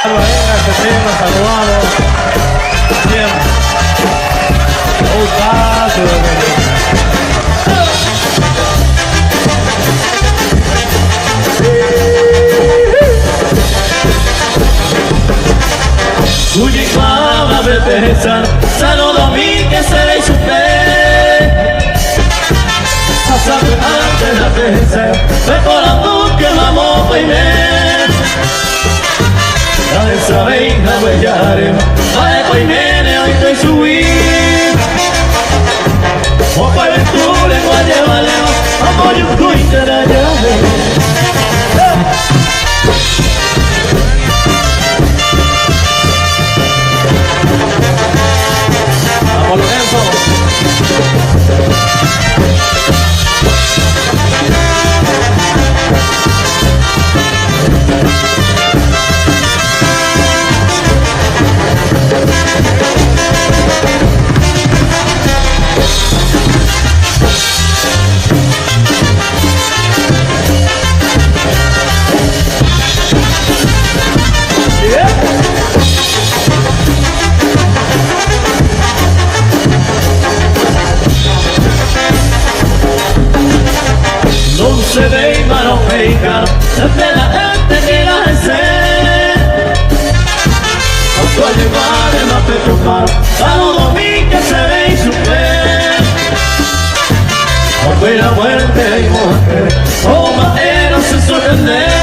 Venga, se tenga saludado. Bien. Ujikama bepesan, sano domingue se le supe. Pasando ante la pesa, recordando que el amor fue inmenso. La esa venga huellare, vale coi mene hoy estoy subir. Opa venture guaye valeo, amo yo cuite la llave. Vamos Lorenzo. Non se vei ma non veica, sempre la gente che la sé. Non puoi male ma per trovare, sano domingo se vei su te. O quella muerte y muerte, oh ma era se sorprende.